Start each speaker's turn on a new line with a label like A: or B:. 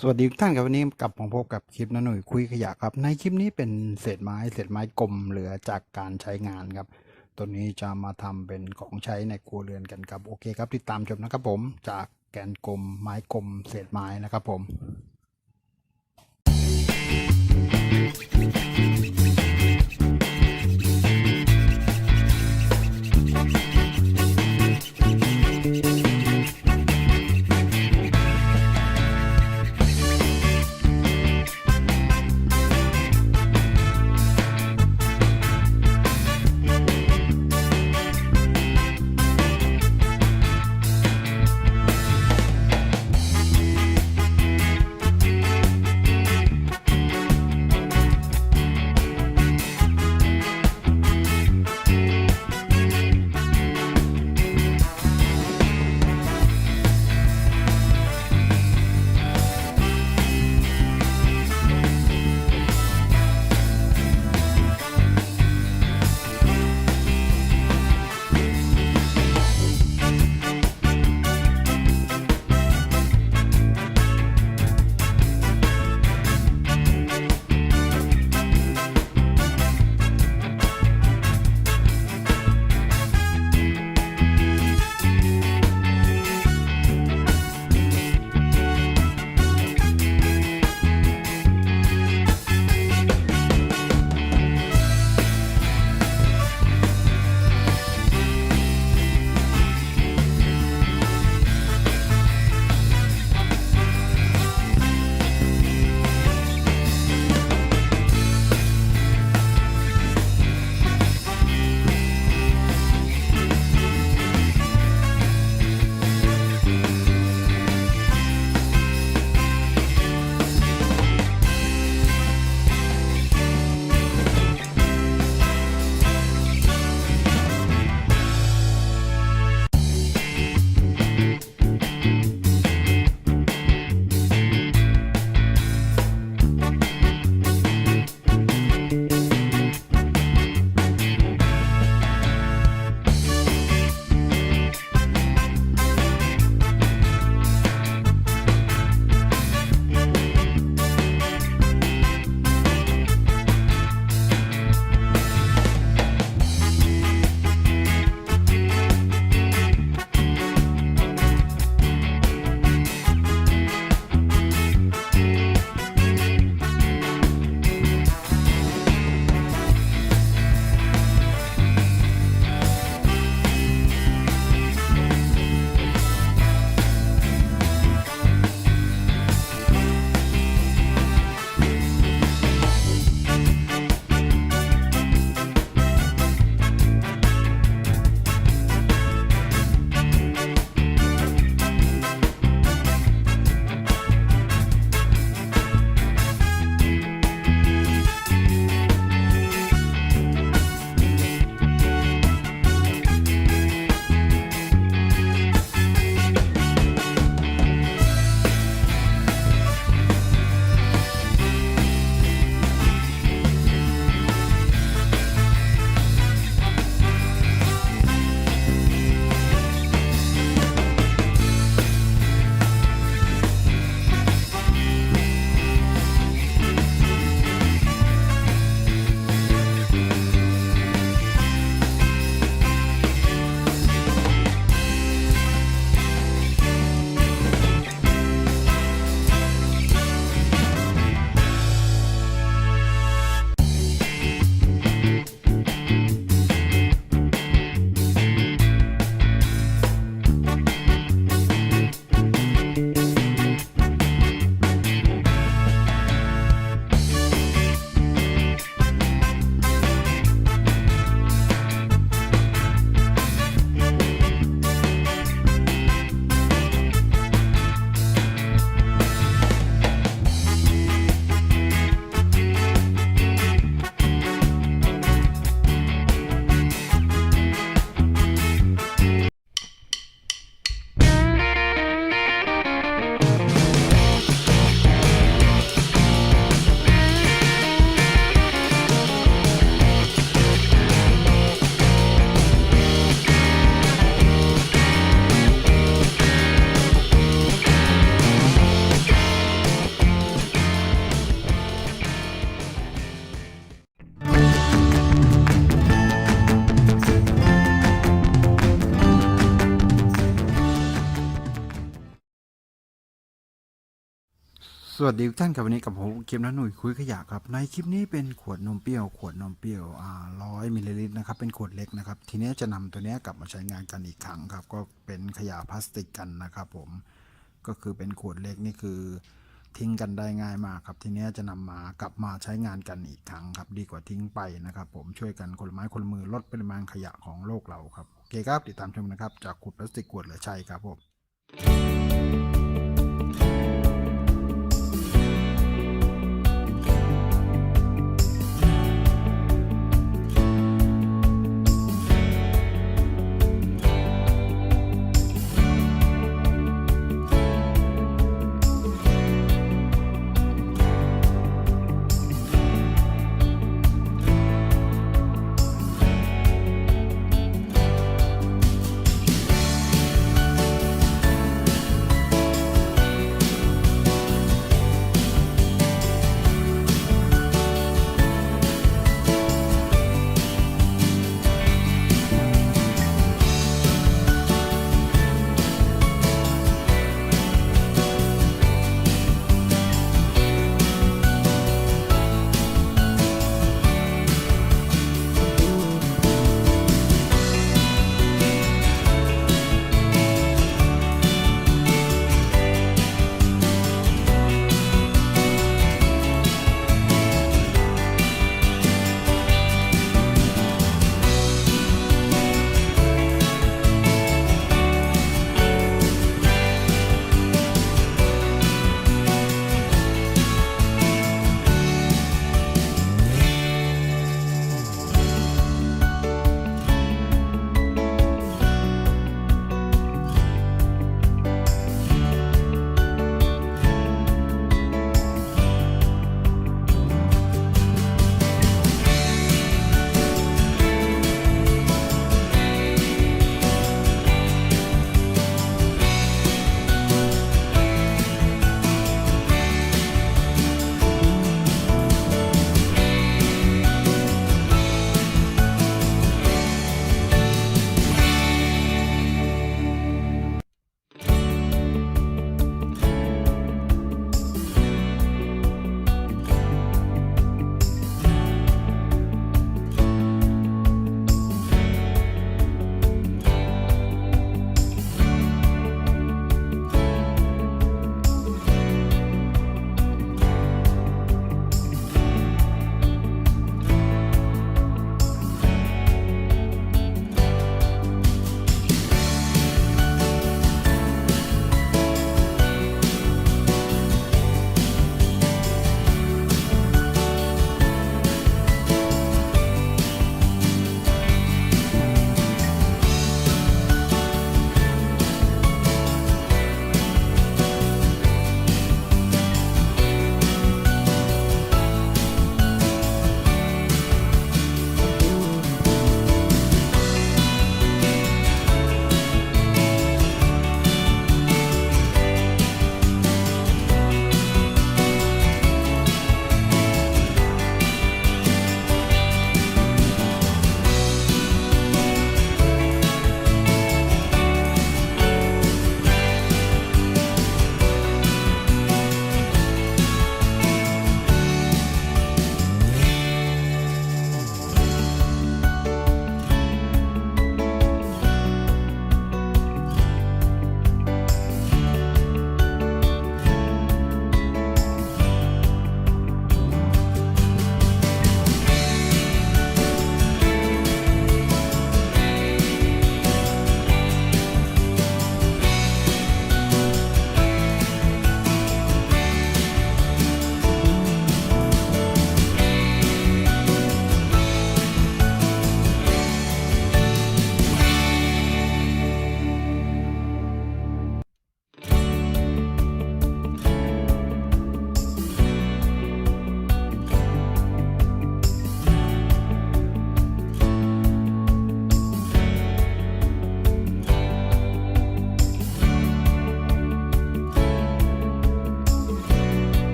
A: สวัสดีทุกท่านครับวันนี้กลับมาพบกับคลิปน้าหนุ่ยคุยขยะครับในคลิปนี้เป็นเศษไม้กลมเหลือจากการใช้งานครับตัวนี้จะมาทำเป็นของใช้ในครัวเรือนกันครับโอเคครับติดตามชมนะครับผมจากแกนกลมไม้กลมเศษไม้นะครับผม สวัสดีทุกท่านครับวันนี้กับผมเกมน้าหนุ่ยคุยขยะครับในคลิปนี้เป็นขวดนมเปรี้ยว100 มิลลิลิตรนะครับเป็นขวดเล็กนะครับทีนี้จะนำตัวนี้กลับมาใช้งานกันอีกครั้งครับก็เป็นขยะพลาสติกกันนะครับผมก็คือเป็นขวดเล็กนี่คือทิ้งกันได้ง่ายมากครับทีนี้จะนำมากลับมาใช้งานกันอีกครั้งครับดีกว่าทิ้งไปนะครับผมช่วยกันคนละไม้คนละมือลดปริมาณขยะของโลกเราครับโอเคครับติดตามชมนะครับจากขวดพลาสติกขวดเหลือใช้ครับผม